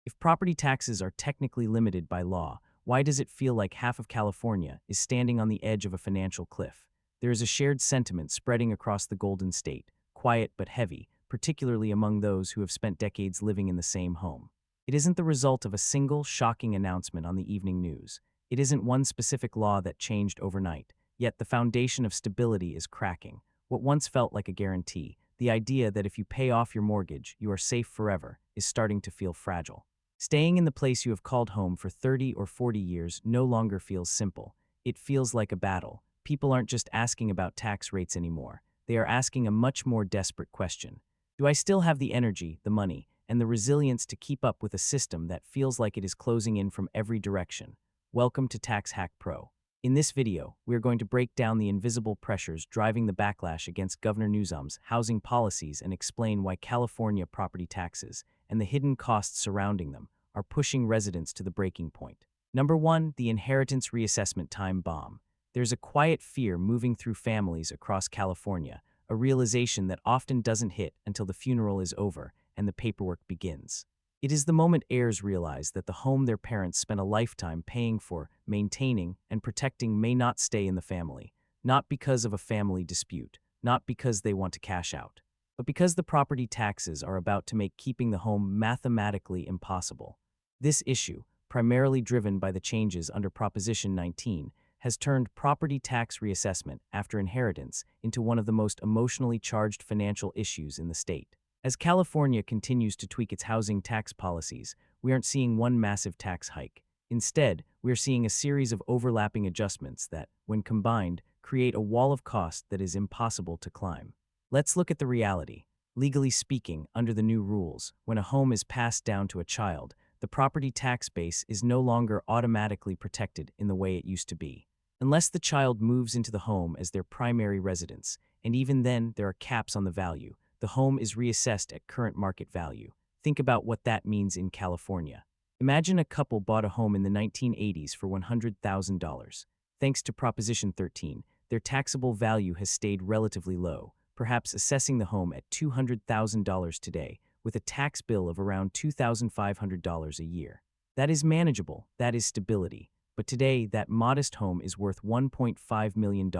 If property taxes are technically limited by law, why does it feel like half of California is standing on the edge of a financial cliff? There is a shared sentiment spreading across the Golden State, quiet but heavy, particularly among those who have spent decades living in the same home. It isn't the result of a single, shocking announcement on the evening news. It isn't one specific law that changed overnight, yet the foundation of stability is cracking. What once felt like a guarantee, the idea that if you pay off your mortgage, you are safe forever, is starting to feel fragile. Staying in the place you have called home for 30 or 40 years no longer feels simple. It feels like a battle. People aren't just asking about tax rates anymore. They are asking a much more desperate question. Do I still have the energy, the money, and the resilience to keep up with a system that feels like it is closing in from every direction? Welcome to Tax Hack Pro. In this video, we are going to break down the invisible pressures driving the backlash against Governor Newsom's housing policies and explain why California property taxes and the hidden costs surrounding them are pushing residents to the breaking point. Number 1, the inheritance reassessment time bomb. There's a quiet fear moving through families across California, a realization that often doesn't hit until the funeral is over and the paperwork begins. It is the moment heirs realize that the home their parents spent a lifetime paying for, maintaining, and protecting may not stay in the family, not because of a family dispute, not because they want to cash out, but because the property taxes are about to make keeping the home mathematically impossible. This issue, primarily driven by the changes under Proposition 19, has turned property tax reassessment after inheritance into one of the most emotionally charged financial issues in the state. As California continues to tweak its housing tax policies, we aren't seeing one massive tax hike. Instead, we are seeing a series of overlapping adjustments that, when combined, create a wall of cost that is impossible to climb. Let's look at the reality. Legally speaking, under the new rules, when a home is passed down to a child, the property tax base is no longer automatically protected in the way it used to be. Unless the child moves into the home as their primary residence, and even then there are caps on the value, the home is reassessed at current market value. Think about what that means in California. Imagine a couple bought a home in the 1980s for $100,000. Thanks to Proposition 13, their taxable value has stayed relatively low, perhaps assessing the home at $200,000 today, with a tax bill of around $2,500 a year. That is manageable, that is stability. But today, that modest home is worth $1.5 million.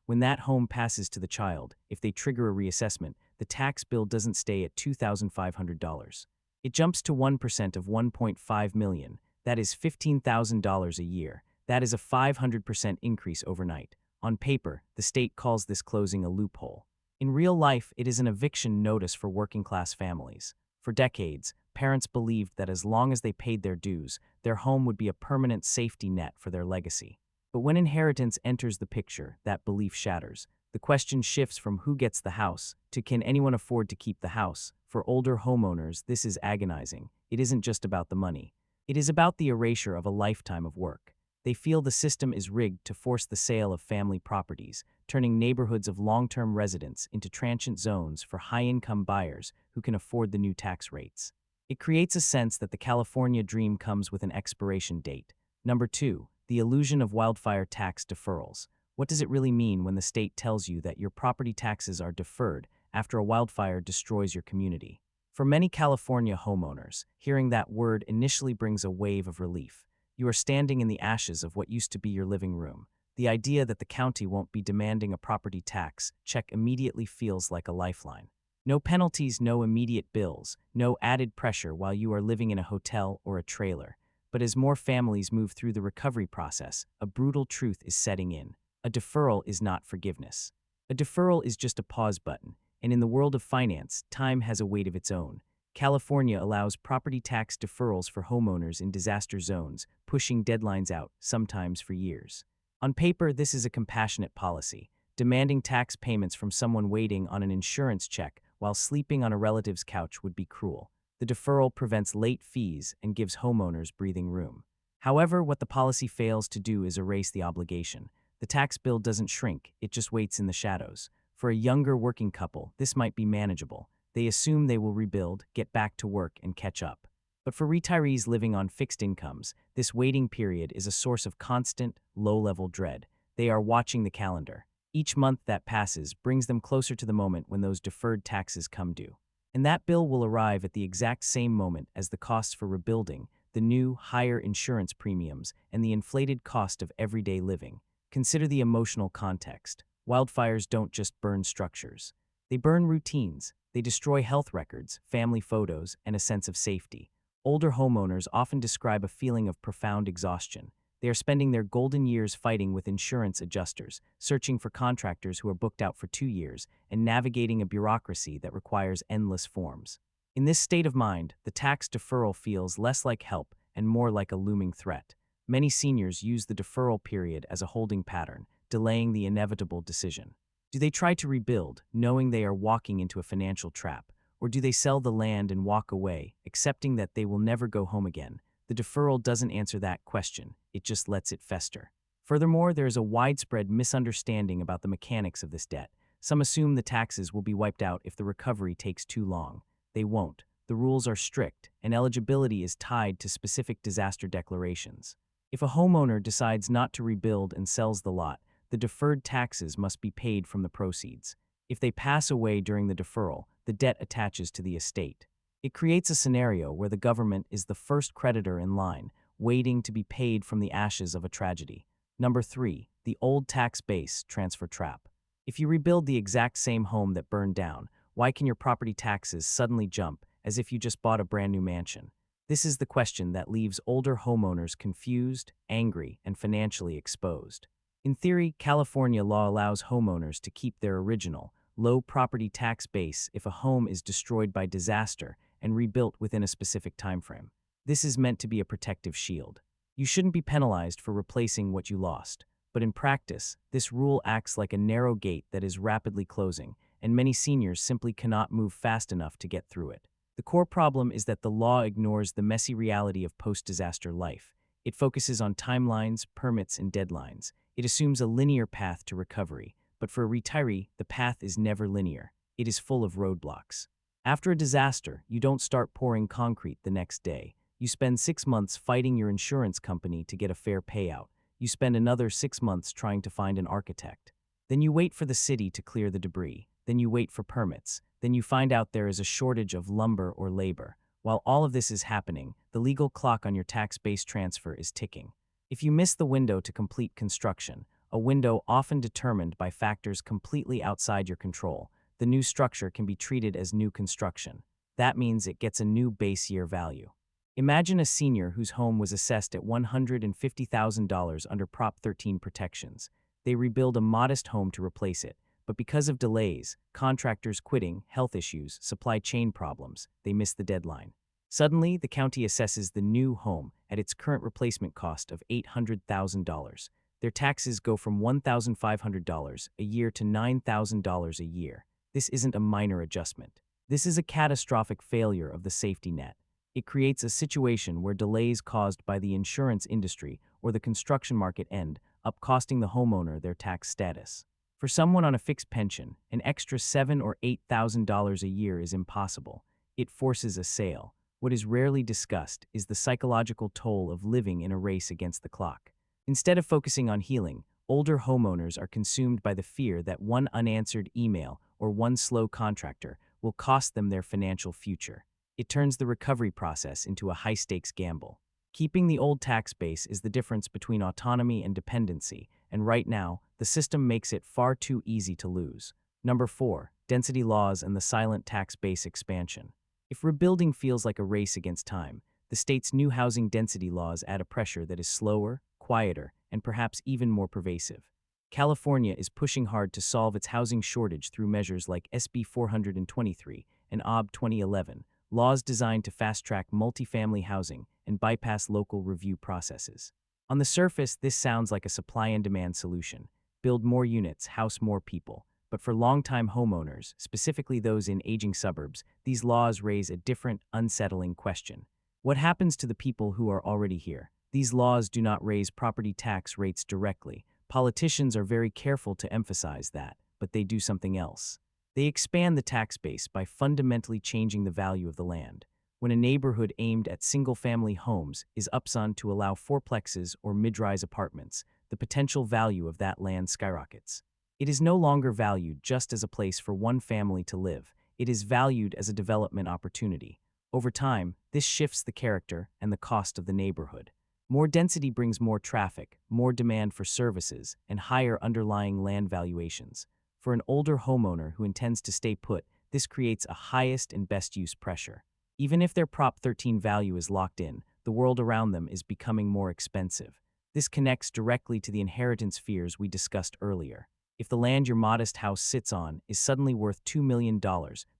When that home passes to the child, if they trigger a reassessment, the tax bill doesn't stay at $2,500. It jumps to 1% of $1.5 million. That is $15,000 a year. That is a 500% increase overnight. On paper, the state calls this closing a loophole. In real life, it is an eviction notice for working-class families. For decades, parents believed that as long as they paid their dues, their home would be a permanent safety net for their legacy. But when inheritance enters the picture, that belief shatters. The question shifts from who gets the house to can anyone afford to keep the house. For older homeowners, this is agonizing. It isn't just about the money. It is about the erasure of a lifetime of work. They feel the system is rigged to force the sale of family properties, turning neighborhoods of long-term residents into transient zones for high-income buyers who can afford the new tax rates. It creates a sense that the California dream comes with an expiration date. Number 2, the illusion of wildfire tax deferrals. What does it really mean when the state tells you that your property taxes are deferred after a wildfire destroys your community? For many California homeowners, hearing that word initially brings a wave of relief. You are standing in the ashes of what used to be your living room. The idea that the county won't be demanding a property tax check immediately feels like a lifeline. No penalties, no immediate bills, no added pressure while you are living in a hotel or a trailer. But as more families move through the recovery process, a brutal truth is setting in. A deferral is not forgiveness. A deferral is just a pause button, and in the world of finance, time has a weight of its own. California allows property tax deferrals for homeowners in disaster zones, pushing deadlines out, sometimes for years. On paper, this is a compassionate policy. Demanding tax payments from someone waiting on an insurance check while sleeping on a relative's couch would be cruel. The deferral prevents late fees and gives homeowners breathing room. However, what the policy fails to do is erase the obligation. The tax bill doesn't shrink, it just waits in the shadows. For a younger working couple, this might be manageable. They assume they will rebuild, get back to work, and catch up. But for retirees living on fixed incomes, this waiting period is a source of constant, low-level dread. They are watching the calendar. Each month that passes brings them closer to the moment when those deferred taxes come due. And that bill will arrive at the exact same moment as the costs for rebuilding, the new, higher insurance premiums, and the inflated cost of everyday living. Consider the emotional context. Wildfires don't just burn structures. They burn routines. They destroy health records, family photos, and a sense of safety. Older homeowners often describe a feeling of profound exhaustion. They are spending their golden years fighting with insurance adjusters, searching for contractors who are booked out for 2 years, and navigating a bureaucracy that requires endless forms. In this state of mind, the tax deferral feels less like help and more like a looming threat. Many seniors use the deferral period as a holding pattern, delaying the inevitable decision. Do they try to rebuild, knowing they are walking into a financial trap, or do they sell the land and walk away, accepting that they will never go home again? The deferral doesn't answer that question, it just lets it fester. Furthermore, there is a widespread misunderstanding about the mechanics of this debt. Some assume the taxes will be wiped out if the recovery takes too long. They won't. The rules are strict, and eligibility is tied to specific disaster declarations. If a homeowner decides not to rebuild and sells the lot, the deferred taxes must be paid from the proceeds. If they pass away during the deferral, the debt attaches to the estate. It creates a scenario where the government is the first creditor in line, waiting to be paid from the ashes of a tragedy. Number 3, the old tax base transfer trap. If you rebuild the exact same home that burned down, why can your property taxes suddenly jump as if you just bought a brand new mansion? This is the question that leaves older homeowners confused, angry, and financially exposed. In theory, California law allows homeowners to keep their original, low property tax base if a home is destroyed by disaster and rebuilt within a specific timeframe. This is meant to be a protective shield. You shouldn't be penalized for replacing what you lost. But in practice, this rule acts like a narrow gate that is rapidly closing, and many seniors simply cannot move fast enough to get through it. The core problem is that the law ignores the messy reality of post-disaster life. It focuses on timelines, permits, and deadlines. It assumes a linear path to recovery, but for a retiree, the path is never linear. It is full of roadblocks. After a disaster, you don't start pouring concrete the next day. You spend 6 months fighting your insurance company to get a fair payout. You spend another 6 months trying to find an architect. Then you wait for the city to clear the debris. Then you wait for permits. Then you find out there is a shortage of lumber or labor. While all of this is happening, the legal clock on your tax-based transfer is ticking. If you miss the window to complete construction, a window often determined by factors completely outside your control, the new structure can be treated as new construction. That means it gets a new base year value. Imagine a senior whose home was assessed at $150,000 under Prop 13 protections. They rebuild a modest home to replace it, but because of delays, contractors quitting, health issues, supply chain problems, they miss the deadline. Suddenly, the county assesses the new home at its current replacement cost of $800,000. Their taxes go from $1,500 a year to $9,000 a year. This isn't a minor adjustment. This is a catastrophic failure of the safety net. It creates a situation where delays caused by the insurance industry or the construction market end up costing the homeowner their tax status. For someone on a fixed pension, an extra $7,000 or $8,000 a year is impossible. It forces a sale. What is rarely discussed is the psychological toll of living in a race against the clock. Instead of focusing on healing, older homeowners are consumed by the fear that one unanswered email or one slow contractor will cost them their financial future. It turns the recovery process into a high-stakes gamble. Keeping the old tax base is the difference between autonomy and dependency, and right now, the system makes it far too easy to lose. Number 4, density laws and the silent tax base expansion. If rebuilding feels like a race against time, the state's new housing density laws add a pressure that is slower, quieter, and perhaps even more pervasive. California is pushing hard to solve its housing shortage through measures like SB 423 and OB 2011, laws designed to fast-track multifamily housing and bypass local review processes. On the surface, this sounds like a supply and demand solution. Build more units, house more people. But for longtime homeowners, specifically those in aging suburbs, these laws raise a different, unsettling question. What happens to the people who are already here? These laws do not raise property tax rates directly. Politicians are very careful to emphasize that, but they do something else. They expand the tax base by fundamentally changing the value of the land. When a neighborhood aimed at single-family homes is upzoned to allow fourplexes or mid-rise apartments, the potential value of that land skyrockets. It is no longer valued just as a place for one family to live. it is valued as a development opportunity. Over time, this shifts the character and the cost of the neighborhood. More density brings more traffic, more demand for services, and higher underlying land valuations. For an older homeowner who intends to stay put, this creates a highest and best use pressure. Even if their Prop 13 value is locked in, the world around them is becoming more expensive. This connects directly to the inheritance fears we discussed earlier. If the land your modest house sits on is suddenly worth $2 million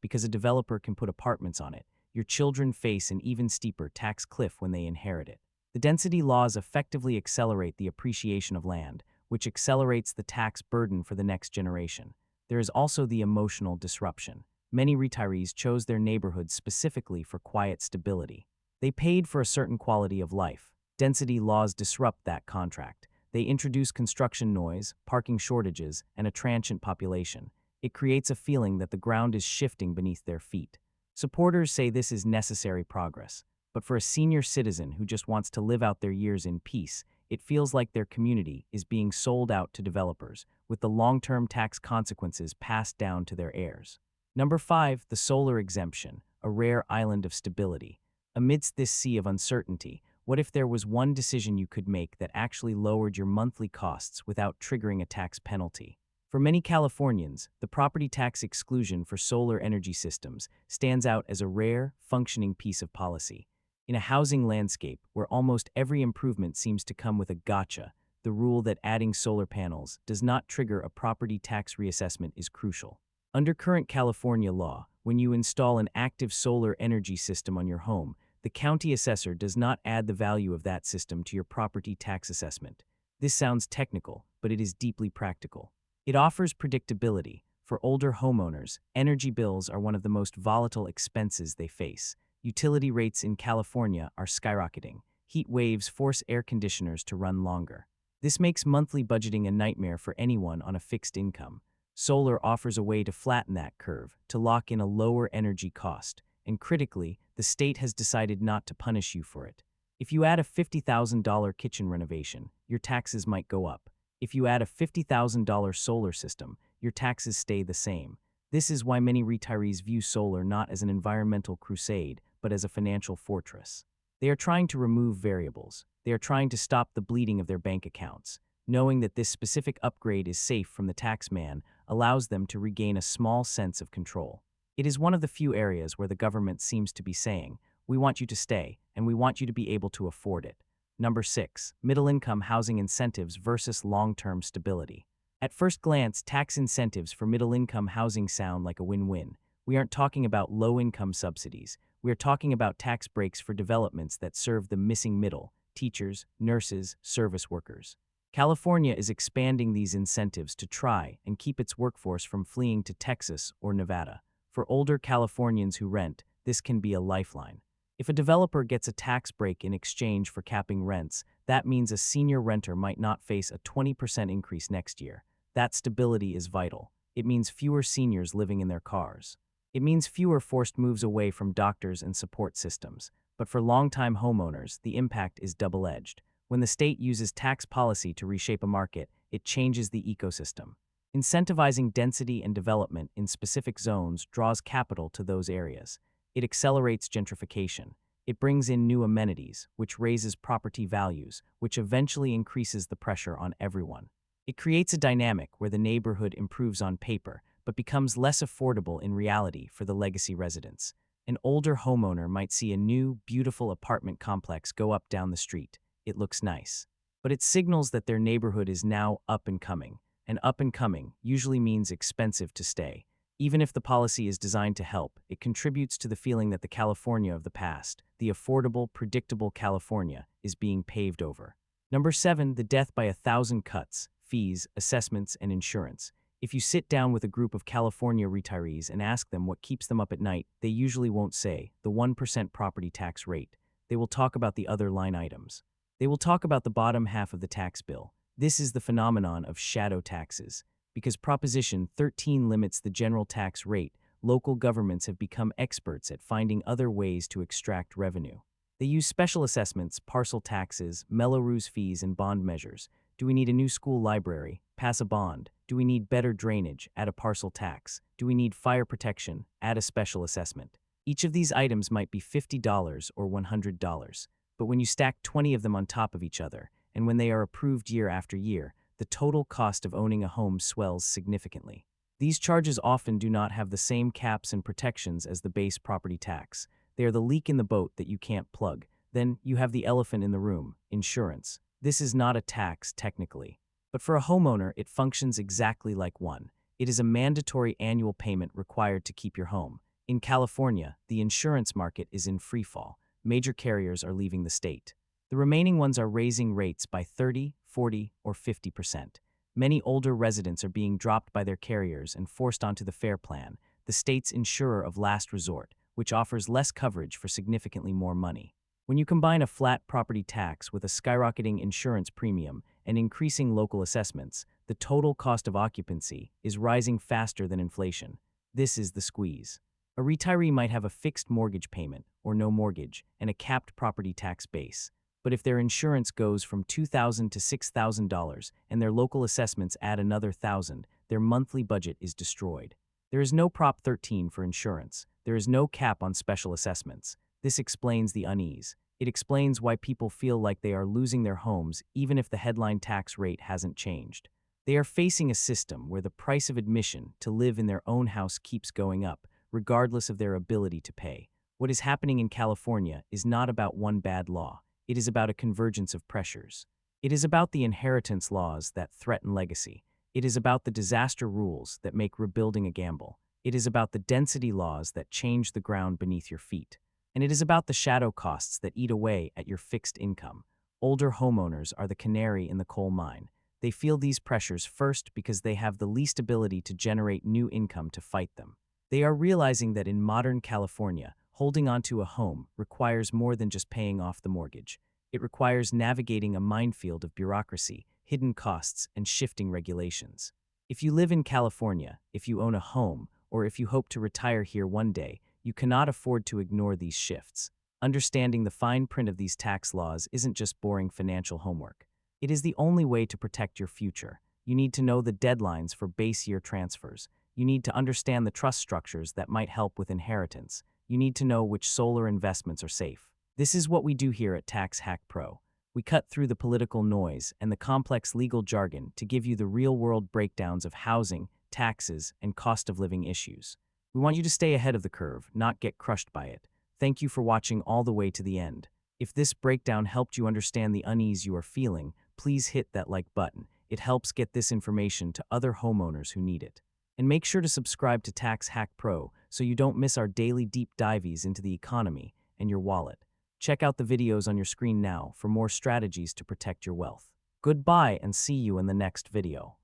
because a developer can put apartments on it, your children face an even steeper tax cliff when they inherit it. The density laws effectively accelerate the appreciation of land, which accelerates the tax burden for the next generation. There is also the emotional disruption. Many retirees chose their neighborhoods specifically for quiet stability. They paid for a certain quality of life. Density laws disrupt that contract. They introduce construction noise, parking shortages, and a transient population. It creates a feeling that the ground is shifting beneath their feet. Supporters say this is necessary progress, but for a senior citizen who just wants to live out their years in peace, it feels like their community is being sold out to developers, with the long-term tax consequences passed down to their heirs. Number 5, the solar exemption, a rare island of stability. Amidst this sea of uncertainty, what if there was one decision you could make that actually lowered your monthly costs without triggering a tax penalty? For many Californians, the property tax exclusion for solar energy systems stands out as a rare, functioning piece of policy. In a housing landscape where almost every improvement seems to come with a gotcha, the rule that adding solar panels does not trigger a property tax reassessment is crucial. Under current California law, when you install an active solar energy system on your home, the county assessor does not add the value of that system to your property tax assessment. This sounds technical, but it is deeply practical. It offers predictability. For older homeowners, energy bills are one of the most volatile expenses they face. Utility rates in California are skyrocketing. Heat waves force air conditioners to run longer. This makes monthly budgeting a nightmare for anyone on a fixed income. Solar offers a way to flatten that curve, to lock in a lower energy cost, and critically, the state has decided not to punish you for it. If you add a $50,000 kitchen renovation, your taxes might go up. If you add a $50,000 solar system, your taxes stay the same. This is why many retirees view solar not as an environmental crusade, but as a financial fortress. They are trying to remove variables. They are trying to stop the bleeding of their bank accounts. Knowing that this specific upgrade is safe from the tax man allows them to regain a small sense of control. It is one of the few areas where the government seems to be saying, "We want you to stay, and we want you to be able to afford it." Number 6, middle-income housing incentives versus long-term stability. At first glance, tax incentives for middle-income housing sound like a win-win. We aren't talking about low-income subsidies. We are talking about tax breaks for developments that serve the missing middle: teachers, nurses, service workers. California is expanding these incentives to try and keep its workforce from fleeing to Texas or Nevada. For older Californians who rent, this can be a lifeline. If a developer gets a tax break in exchange for capping rents, that means a senior renter might not face a 20% increase next year. That stability is vital. It means fewer seniors living in their cars. It means fewer forced moves away from doctors and support systems. But for longtime homeowners, the impact is double-edged. When the state uses tax policy to reshape a market, it changes the ecosystem. Incentivizing density and development in specific zones draws capital to those areas. It accelerates gentrification. It brings in new amenities, which raises property values, which eventually increases the pressure on everyone. It creates a dynamic where the neighborhood improves on paper, but becomes less affordable in reality for the legacy residents. An older homeowner might see a new, beautiful apartment complex go up down the street. It looks nice. But it signals that their neighborhood is now up and coming. And up and coming usually means expensive to stay. Even if the policy is designed to help, it contributes to the feeling that the California of the past, the affordable, predictable California, is being paved over. Number 7, the death by 1,000 cuts: fees, assessments, and insurance. If you sit down with a group of California retirees and ask them what keeps them up at night, they usually won't say the 1% property tax rate. They will talk about the other line items. They will talk about the bottom half of the tax bill. This is the phenomenon of shadow taxes. Because Proposition 13 limits the general tax rate, local governments have become experts at finding other ways to extract revenue. They use special assessments, parcel taxes, Melrose fees, and bond measures. Do we need a new school library? Pass a bond. Do we need better drainage? Add a parcel tax. Do we need fire protection? Add a special assessment. Each of these items might be $50 or $100, but when you stack 20 of them on top of each other, and when they are approved year after year, the total cost of owning a home swells significantly. These charges often do not have the same caps and protections as the base property tax. They are the leak in the boat that you can't plug. Then you have the elephant in the room, insurance. This is not a tax technically, but for a homeowner it functions exactly like one. It is a mandatory annual payment required to keep your home. In California, the insurance market is in freefall. Major carriers are leaving the state. The remaining ones are raising rates by 30, 40, or 50%. Many older residents are being dropped by their carriers and forced onto the FAIR plan, the state's insurer of last resort, which offers less coverage for significantly more money. When you combine a flat property tax with a skyrocketing insurance premium and increasing local assessments, the total cost of occupancy is rising faster than inflation. This is the squeeze. A retiree might have a fixed mortgage payment, or no mortgage, and a capped property tax base. But if their insurance goes from $2,000 to $6,000 and their local assessments add another $1,000, their monthly budget is destroyed. There is no Prop 13 for insurance. There is no cap on special assessments. This explains the unease. It explains why people feel like they are losing their homes even if the headline tax rate hasn't changed. They are facing a system where the price of admission to live in their own house keeps going up, regardless of their ability to pay. What is happening in California is not about one bad law. It is about a convergence of pressures. It is about the inheritance laws that threaten legacy. It is about the disaster rules that make rebuilding a gamble. It is about the density laws that change the ground beneath your feet. And it is about the shadow costs that eat away at your fixed income. Older homeowners are the canary in the coal mine. They feel these pressures first because they have the least ability to generate new income to fight them. They are realizing that in modern California, holding onto a home requires more than just paying off the mortgage. It requires navigating a minefield of bureaucracy, hidden costs, and shifting regulations. If you live in California, if you own a home, or if you hope to retire here one day, you cannot afford to ignore these shifts. Understanding the fine print of these tax laws isn't just boring financial homework. It is the only way to protect your future. You need to know the deadlines for base year transfers. You need to understand the trust structures that might help with inheritance. You need to know which solar investments are safe. This is what we do here at Tax Hack Pro. We cut through the political noise and the complex legal jargon to give you the real-world breakdowns of housing, taxes, and cost of living issues. We want you to stay ahead of the curve, not get crushed by it. Thank you for watching all the way to the end. If this breakdown helped you understand the unease you are feeling, please hit that like button. It helps get this information to other homeowners who need it. And make sure to subscribe to Tax Hack Pro so you don't miss our daily deep dives into the economy and your wallet. Check out the videos on your screen now for more strategies to protect your wealth. Goodbye and see you in the next video.